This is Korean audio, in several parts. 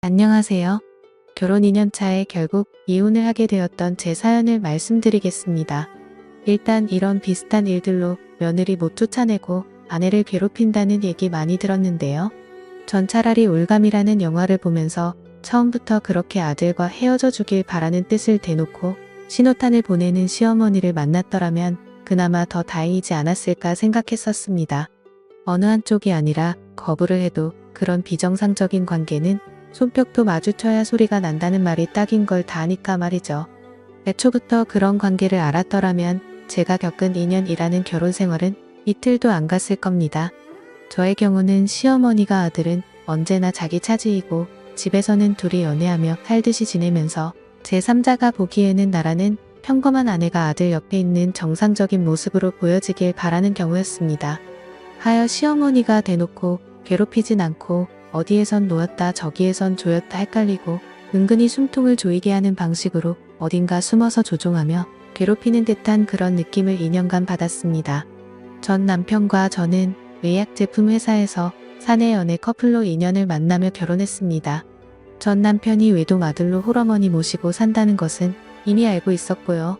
안녕하세요. 결혼 2년 차에 결국 이혼을 하게 되었던 제 사연을 말씀드리겠습니다. 일단 이런 비슷한 일들로 며느리 못 쫓아내고 아내를 괴롭힌다는 얘기 많이 들었는데요. 전 차라리 올감이라는 영화를 보면서 처음부터 그렇게 아들과 헤어져 주길 바라는 뜻을 대놓고 신호탄을 보내는 시어머니를 만났더라면 그나마 더 다행이지 않았을까 생각했었습니다. 어느 한쪽이 아니라 거부를 해도 그런 비정상적인 관계는 손뼉도 마주쳐야 소리가 난다는 말이 딱인 걸 다 아니까 말이죠. 애초부터 그런 관계를 알았더라면 제가 겪은 2년이라는 결혼 생활은 이틀도 안 갔을 겁니다. 저의 경우는 시어머니가 아들은 언제나 자기 차지이고 집에서는 둘이 연애하며 살듯이 지내면서 제3자가 보기에는 나라는 평범한 아내가 아들 옆에 있는 정상적인 모습으로 보여지길 바라는 경우였습니다. 하여 시어머니가 대놓고 괴롭히진 않고 어디에선 놓였다 저기에선 조였다 헷갈리고 은근히 숨통을 조이게 하는 방식으로 어딘가 숨어서 조종하며 괴롭히는 듯한 그런 느낌을 2년간 받았습니다. 전 남편과 저는 의약제품 회사에서 사내 연애 커플로 2년을 만나며 결혼했습니다. 전 남편이 외동 아들로 홀어머니 모시고 산다는 것은 이미 알고 있었고요.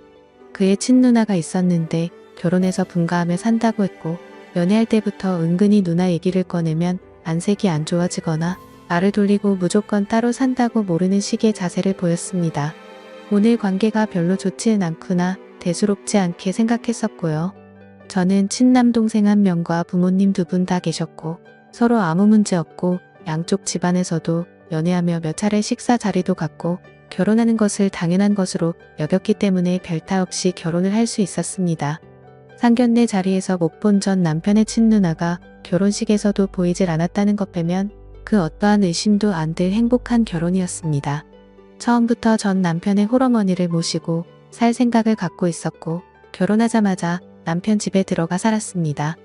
그의 친누나가 있었는데 결혼해서 분가하며 산다고 했고 연애할 때부터 은근히 누나 얘기를 꺼내면 안색이 안 좋아지거나 말을 돌리고 무조건 따로 산다고 모르는 식의 자세를 보였습니다. 오늘 관계가 별로 좋지는 않구나 대수롭지 않게 생각했었고요. 저는 친남동생 1명과 부모님 2분 다 계셨고 서로 아무 문제 없고 양쪽 집안에서도 연애하며 몇 차례 식사 자리도 갖고 결혼하는 것을 당연한 것으로 여겼기 때문에 별탈 없이 결혼을 할 수 있었습니다. 상견례 자리에서 못 본 전 남편의 친누나가 결혼식에서도 보이질 않았다는 것 빼면 그 어떠한 의심도 안 들 행복한 결혼이었습니다. 처음부터 전 남편의 홀어머니를 모시고 살 생각을 갖고 있었고 결혼하자마자 남편 집에 들어가 살았습니다.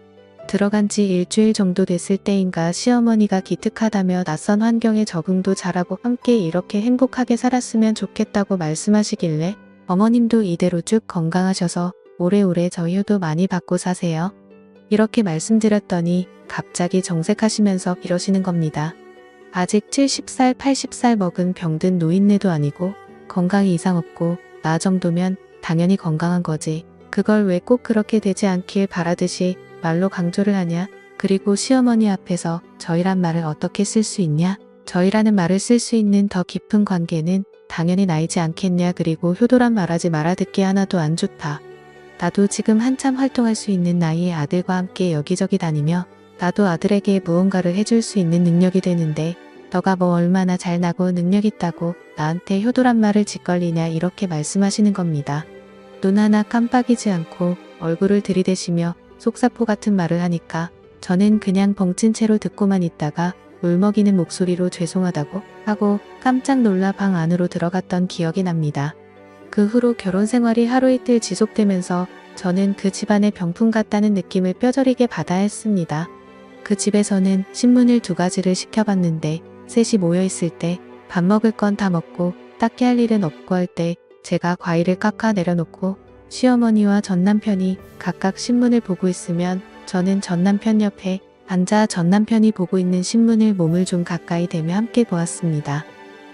들어간 지 일주일 정도 됐을 때인가 시어머니가 기특하다며 낯선 환경에 적응도 잘하고 함께 이렇게 행복하게 살았으면 좋겠다고 말씀하시길래 어머님도 이대로 쭉 건강하셔서 오래오래 저희 효도 많이 받고 사세요. 이렇게 말씀드렸더니 갑자기 정색하시면서 이러시는 겁니다. 아직 70살, 80살 먹은 병든 노인네도 아니고 건강이 이상 없고 나 정도면 당연히 건강한 거지. 그걸 왜 꼭 그렇게 되지 않길 바라듯이 말로 강조를 하냐? 그리고 시어머니 앞에서 저희란 말을 어떻게 쓸 수 있냐? 저희라는 말을 쓸 수 있는 더 깊은 관계는 당연히 나이지 않겠냐? 그리고 효도란 말하지 말아 듣기 하나도 안 좋다. 나도 지금 한참 활동할 수 있는 나이에 아들과 함께 여기저기 다니며 나도 아들에게 무언가를 해줄 수 있는 능력이 되는데 너가 뭐 얼마나 잘나고 능력 있다고 나한테 효도란 말을 짓걸리냐 이렇게 말씀하시는 겁니다. 눈 하나 깜빡이지 않고 얼굴을 들이대시며 속사포 같은 말을 하니까 저는 그냥 벙찐 채로 듣고만 있다가 울먹이는 목소리로 죄송하다고 하고 깜짝 놀라 방 안으로 들어갔던 기억이 납니다. 그 후로 결혼 생활이 하루 이틀 지속되면서 저는 그 집안의 병풍 같다는 느낌을 뼈저리게 받아야 했습니다. 그 집에서는 신문을 2가지를 시켜봤는데 셋이 모여있을 때 밥 먹을 건 다 먹고 딱히 할 일은 없고 할 때 제가 과일을 깎아 내려놓고 시어머니와 전 남편이 각각 신문을 보고 있으면 저는 전 남편 옆에 앉아 전 남편이 보고 있는 신문을 몸을 좀 가까이 대며 함께 보았습니다.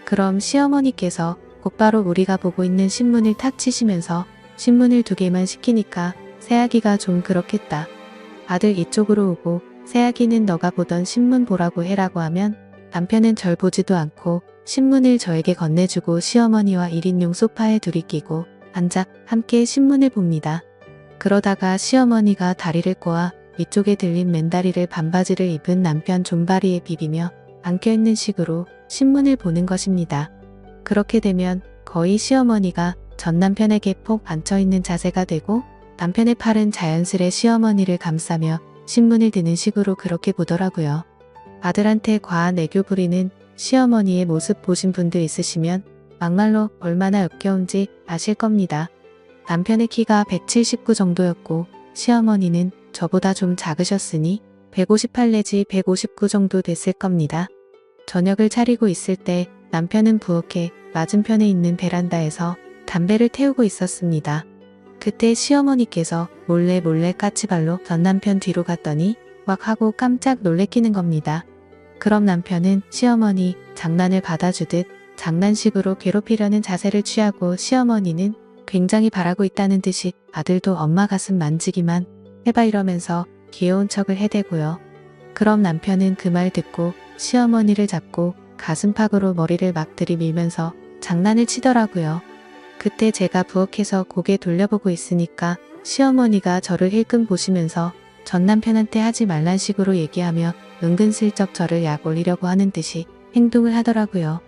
그럼 시어머니께서 곧바로 우리가 보고 있는 신문을 탁 치시면서 신문을 2개만 시키니까 새아기가 좀 그렇겠다. 아들 이쪽으로 오고 새아기는 너가 보던 신문 보라고 해라고 하면 남편은 절 보지도 않고 신문을 저에게 건네주고 시어머니와 1인용 소파에 둘이 끼고 앉아 함께 신문을 봅니다. 그러다가 시어머니가 다리를 꼬아 위쪽에 들린 맨다리를 반바지를 입은 남편 존바리에 비비며 안겨있는 식으로 신문을 보는 것입니다. 그렇게 되면 거의 시어머니가 전 남편에게 폭 앉혀있는 자세가 되고 남편의 팔은 자연스레 시어머니를 감싸며 신문을 드는 식으로 그렇게 보더라고요. 아들한테 과한 애교 부리는 시어머니의 모습 보신 분들 있으시면 막말로 얼마나 역겨운지 아실 겁니다. 남편의 키가 179 정도였고 시어머니는 저보다 좀 작으셨으니 158 내지 159 정도 됐을 겁니다. 저녁을 차리고 있을 때 남편은 부엌에 맞은편에 있는 베란다에서 담배를 태우고 있었습니다. 그때 시어머니께서 몰래 까치발로 전 남편 뒤로 갔더니 막 하고 깜짝 놀래키는 겁니다. 그럼 남편은 시어머니 장난을 받아주듯 장난식으로 괴롭히려는 자세를 취하고 시어머니는 굉장히 바라고 있다는 듯이 아들도 엄마 가슴 만지기만 해봐 이러면서 귀여운 척을 해대고요. 그럼 남편은 그 말 듣고 시어머니를 잡고 가슴팍으로 머리를 막 들이밀면서 장난을 치더라고요. 그때 제가 부엌에서 고개 돌려보고 있으니까 시어머니가 저를 힐끔 보시면서 전 남편한테 하지 말란 식으로 얘기하며 은근슬쩍 저를 약 올리려고 하는 듯이 행동을 하더라고요.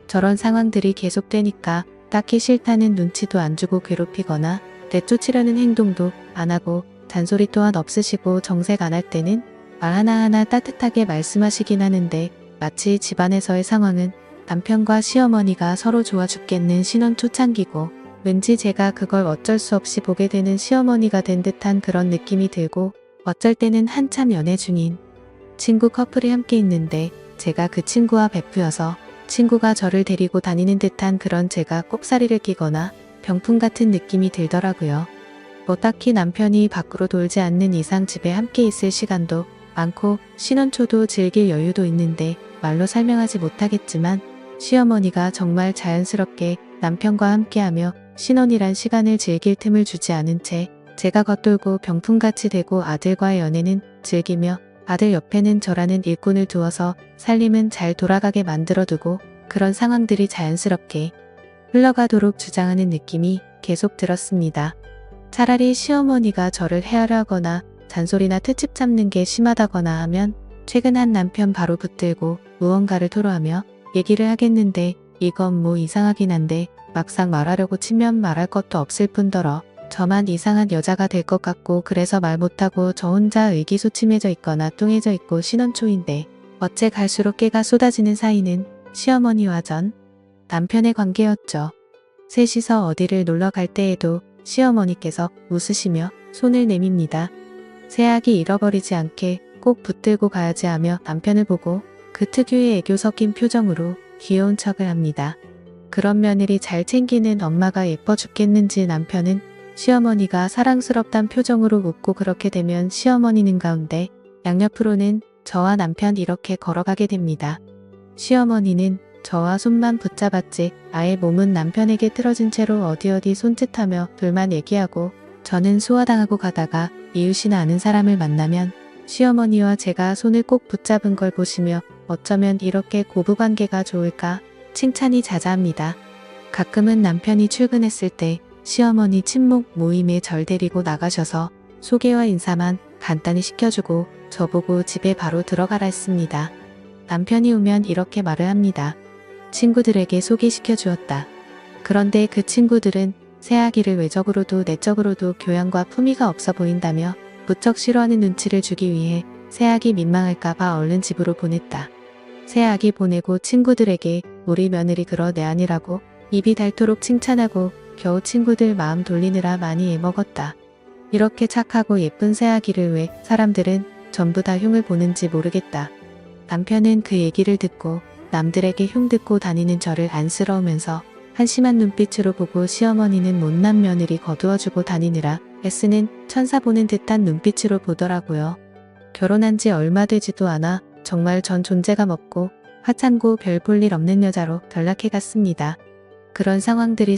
저런 상황들이 계속되니까 딱히 싫다는 눈치도 안 주고 괴롭히거나 내쫓으려는 행동도 안 하고 잔소리 또한 없으시고 정색 안 할 때는 말 하나하나 따뜻하게 말씀하시긴 하는데 마치 집안에서의 상황은 남편과 시어머니가 서로 좋아 죽겠는 신혼 초창기고 왠지 제가 그걸 어쩔 수 없이 보게 되는 시어머니가 된 듯한 그런 느낌이 들고 어쩔 때는 한참 연애 중인 친구 커플이 함께 있는데 제가 그 친구와 베프여서 친구가 저를 데리고 다니는 듯한 그런 제가 꼽사리를 끼거나 병풍 같은 느낌이 들더라고요. 뭐 딱히 남편이 밖으로 돌지 않는 이상 집에 함께 있을 시간도 많고 신혼 초도 즐길 여유도 있는데 말로 설명하지 못하겠지만 시어머니가 정말 자연스럽게 남편과 함께하며 신혼이란 시간을 즐길 틈을 주지 않은 채 제가 겉돌고 병풍같이 되고 아들과의 연애는 즐기며 아들 옆에는 저라는 일꾼을 두어서 살림은 잘 돌아가게 만들어두고 그런 상황들이 자연스럽게 흘러가도록 주장하는 느낌이 계속 들었습니다. 차라리 시어머니가 저를 헤아려 하거나 잔소리나 트집 잡는 게 심하다거나 하면 최근 한 남편 바로 붙들고 무언가를 토로하며 얘기를 하겠는데 이건 뭐 이상하긴 한데 막상 말하려고 치면 말할 것도 없을 뿐더러 저만 이상한 여자가 될 것 같고 그래서 말 못하고 저 혼자 의기소침해져 있거나 뚱해져 있고 신혼 초인데 어째 갈수록 깨가 쏟아지는 사이는 시어머니와 전 남편의 관계였죠. 셋이서 어디를 놀러 갈 때에도 시어머니께서 웃으시며 손을 내밉니다. 새아기 잃어버리지 않게 꼭 붙들고 가야지 하며 남편을 보고 그 특유의 애교 섞인 표정으로 귀여운 척을 합니다. 그런 며느리 잘 챙기는 엄마가 예뻐 죽겠는지 남편은 시어머니가 사랑스럽단 표정으로 웃고 그렇게 되면 시어머니는 가운데 양옆으로는 저와 남편 이렇게 걸어가게 됩니다. 시어머니는 저와 손만 붙잡았지 아예 몸은 남편에게 틀어진 채로 어디 손짓하며 둘만 얘기하고 저는 소화당하고 가다가 이웃이나 아는 사람을 만나면 시어머니와 제가 손을 꼭 붙잡은 걸 보시며 어쩌면 이렇게 고부관계가 좋을까 칭찬이 자자합니다. 가끔은 남편이 출근했을 때 시어머니 친목 모임에 절 데리고 나가셔서 소개와 인사만 간단히 시켜주고 저보고 집에 바로 들어가라 했습니다. 남편이 오면 이렇게 말을 합니다. 친구들에게 소개시켜 주었다. 그런데 그 친구들은 새아기를 외적으로도 내적으로도 교양과 품위가 없어 보인다며 무척 싫어하는 눈치를 주기 위해 새아기 민망할까봐 얼른 집으로 보냈다. 새아기 보내고 친구들에게 우리 며느리 그러 내 아니라고 입이 닳도록 칭찬하고 겨우 친구들 마음 돌리느라 많이 애먹었다. 이렇게 착하고 예쁜 새아기를 왜 사람들은 전부 다 흉을 보는지 모르겠다. 남편은 그 얘기를 듣고 남들에게 흉 듣고 다니는 저를 안쓰러우면서 한심한 눈빛으로 보고 시어머니는 못난 며느리 거두어주고 다니느라 애쓰는 천사 보는 듯한 눈빛으로 보더라고요. 결혼한 지 얼마 되지도 않아 정말 전 존재감 없고 하찮고 별 볼 일 없는 여자로 전락해 갔습니다. 그런 상황들이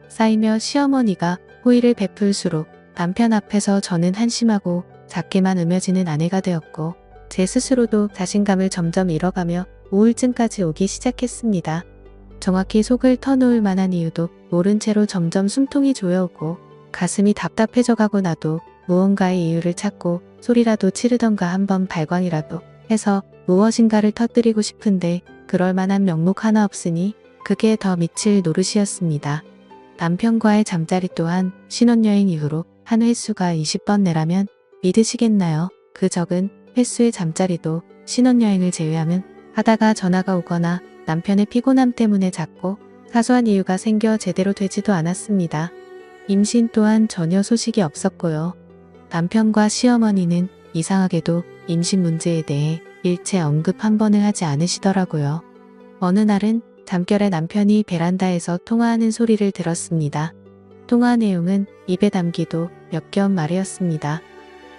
쌓이며 시어머니가 호의를 베풀수록 남편 앞에서 저는 한심하고 작게만 으며지는 아내가 되었고 제 스스로도 자신감을 점점 잃어가며 우울증까지 오기 시작했습니다. 정확히 속을 터놓을 만한 이유도 모른 채로 점점 숨통이 조여오고 가슴이 답답해져 가고 나도 무언가의 이유를 찾고 소리라도 치르던가 한번 발광이라도 해서 무엇인가를 터뜨리고 싶은데 그럴 만한 명목 하나 없으니 그게 더 미칠 노릇이었습니다. 남편과의 잠자리 또한 신혼여행 이후로 한 횟수가 20번 내라면 믿으시겠나요? 그 적은 횟수의 잠자리도 신혼여행을 제외하면 하다가 전화가 오거나 남편의 피곤함 때문에 잦고 사소한 이유가 생겨 제대로 되지도 않았습니다. 임신 또한 전혀 소식이 없었고요. 남편과 시어머니는 이상하게도 임신 문제에 대해 일체 언급 한 번을 하지 않으시더라고요. 어느 날은 잠결에 남편이 베란다에서 통화하는 소리를 들었습니다. 통화 내용은 입에 담기도 역겨운 말이었습니다.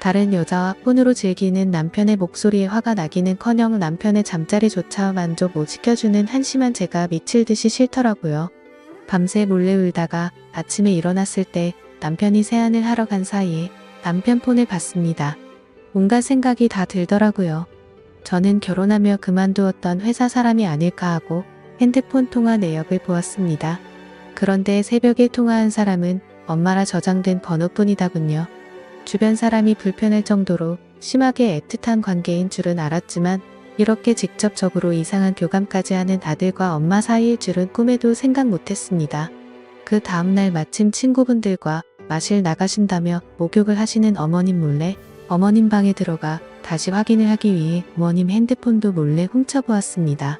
다른 여자와 폰으로 즐기는 남편의 목소리에 화가 나기는커녕 남편의 잠자리조차 만족 못 시켜주는 한심한 제가 미칠 듯이 싫더라고요. 밤새 몰래 울다가 아침에 일어났을 때 남편이 세안을 하러 간 사이에 남편 폰을 봤습니다. 온갖 생각이 다 들더라고요. 저는 결혼하며 그만두었던 회사 사람이 아닐까 하고 핸드폰 통화 내역을 보았습니다. 그런데 새벽에 통화한 사람은 엄마라 저장된 번호뿐이더군요. 주변 사람이 불편할 정도로 심하게 애틋한 관계인 줄은 알았지만 이렇게 직접적으로 이상한 교감까지 하는 아들과 엄마 사이일 줄은 꿈에도 생각 못했습니다. 그 다음날 마침 친구분들과 마실 나가신다며 목욕을 하시는 어머님 몰래 어머님 방에 들어가 다시 확인을 하기 위해 어머님 핸드폰도 몰래 훔쳐보았습니다.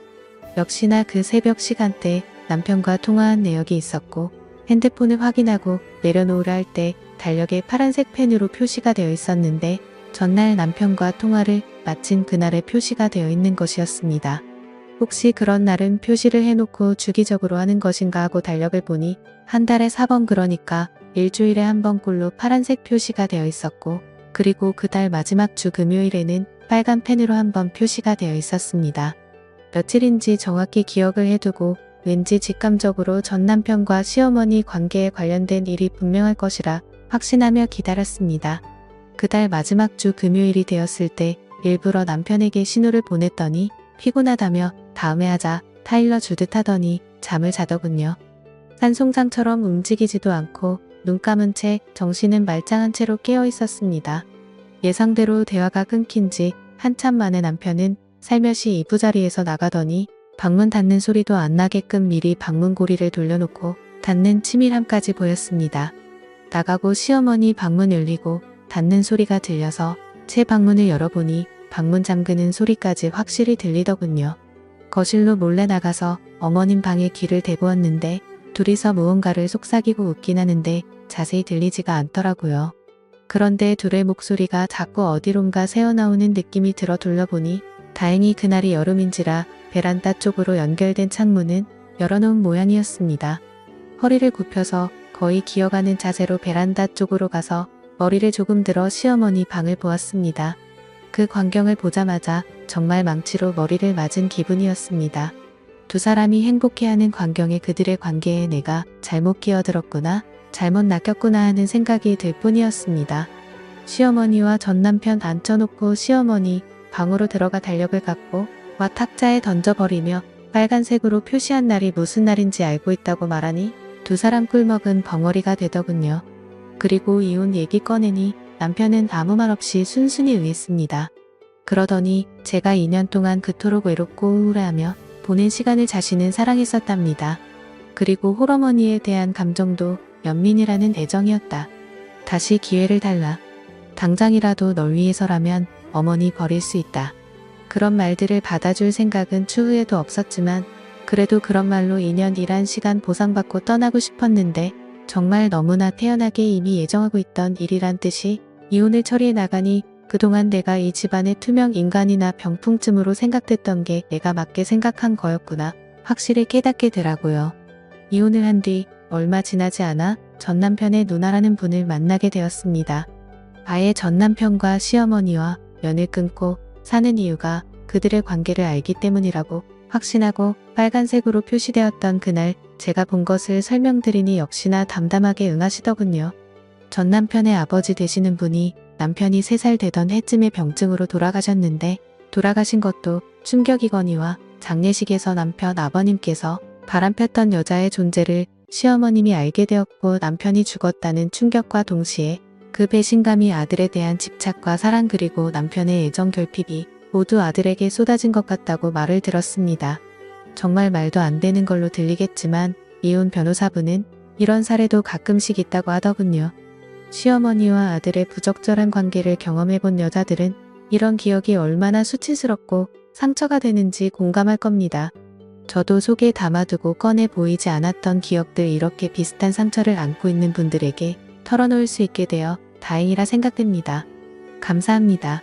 역시나 그 새벽 시간대 남편과 통화한 내역이 있었고 핸드폰을 확인하고 내려놓으라 할 때 달력에 파란색 펜으로 표시가 되어 있었는데 전날 남편과 통화를 마친 그날에 표시가 되어 있는 것이었습니다. 혹시 그런 날은 표시를 해놓고 주기적으로 하는 것인가 하고 달력을 보니 한 달에 4번 그러니까 일주일에 한 번꼴로 파란색 표시가 되어 있었고 그리고 그달 마지막 주 금요일에는 빨간 펜으로 한 번 표시가 되어 있었습니다. 며칠인지 정확히 기억을 해두고 왠지 직감적으로 전 남편과 시어머니 관계에 관련된 일이 분명할 것이라 확신하며 기다렸습니다. 그달 마지막 주 금요일이 되었을 때 일부러 남편에게 신호를 보냈더니 피곤하다며 다음에 하자 타일러 주듯 하더니 잠을 자더군요. 산송장처럼 움직이지도 않고 눈 감은 채 정신은 말짱한 채로 깨어 있었습니다. 예상대로 대화가 끊긴 지 한참 만에 남편은 살며시 이부자리에서 나가더니 방문 닫는 소리도 안 나게끔 미리 방문 고리를 돌려놓고 닫는 치밀함까지 보였습니다. 나가고 시어머니 방문 열리고 닫는 소리가 들려서 제 방문을 열어보니 방문 잠그는 소리까지 확실히 들리더군요. 거실로 몰래 나가서 어머님 방에 귀를 대보았는데 둘이서 무언가를 속삭이고 웃긴 하는데 자세히 들리지가 않더라고요. 그런데 둘의 목소리가 자꾸 어디론가 새어나오는 느낌이 들어 둘러보니 다행히 그날이 여름인지라 베란다 쪽으로 연결된 창문은 열어놓은 모양이었습니다. 허리를 굽혀서 거의 기어가는 자세로 베란다 쪽으로 가서 머리를 조금 들어 시어머니 방을 보았습니다. 그 광경을 보자마자 정말 망치로 머리를 맞은 기분이었습니다. 두 사람이 행복해하는 광경에 그들의 관계에 내가 잘못 끼어들었구나, 잘못 낚였구나 하는 생각이 들 뿐이었습니다. 시어머니와 전 남편 앉혀놓고 시어머니 방으로 들어가 달력을 갖고 와 탁자에 던져버리며 빨간색으로 표시한 날이 무슨 날인지 알고 있다고 말하니 두 사람 꿀먹은 벙어리가 되더군요. 그리고 이혼 얘기 꺼내니 남편은 아무 말 없이 순순히 응했습니다. 그러더니 제가 2년 동안 그토록 외롭고 우울해하며 보낸 시간을 자신은 사랑했었답니다. 그리고 홀어머니에 대한 감정도 연민이라는 애정이었다. 다시 기회를 달라. 당장이라도 널 위해서라면 어머니 버릴 수 있다. 그런 말들을 받아줄 생각은 추후에도 없었지만 그래도 그런 말로 2년 일한 시간 보상받고 떠나고 싶었는데 정말 너무나 태연하게 이미 예정하고 있던 일이란 뜻이 이혼을 처리해 나가니 그동안 내가 이 집안의 투명 인간이나 병풍쯤으로 생각됐던 게 내가 맞게 생각한 거였구나 확실히 깨닫게 되라고요. 이혼을 한 뒤 얼마 지나지 않아 전 남편의 누나라는 분을 만나게 되었습니다. 아예 전 남편과 시어머니와 연을 끊고 사는 이유가 그들의 관계를 알기 때문이라고 확신하고 빨간색으로 표시되었던 그날 제가 본 것을 설명드리니 역시나 담담하게 응하시더군요. 전 남편의 아버지 되시는 분이 남편이 3살 되던 해쯤에 병증으로 돌아가셨는데 돌아가신 것도 충격이거니와 장례식에서 남편 아버님께서 바람폈던 여자의 존재를 시어머님이 알게 되었고 남편이 죽었다는 충격과 동시에 그 배신감이 아들에 대한 집착과 사랑 그리고 남편의 애정 결핍이 모두 아들에게 쏟아진 것 같다고 말을 들었습니다. 정말 말도 안 되는 걸로 들리겠지만 이혼 변호사분은 이런 사례도 가끔씩 있다고 하더군요. 시어머니와 아들의 부적절한 관계를 경험해본 여자들은 이런 기억이 얼마나 수치스럽고 상처가 되는지 공감할 겁니다. 저도 속에 담아두고 꺼내 보이지 않았던 기억들 이렇게 비슷한 상처를 안고 있는 분들에게 털어놓을 수 있게 되어 다행이라 생각됩니다. 감사합니다.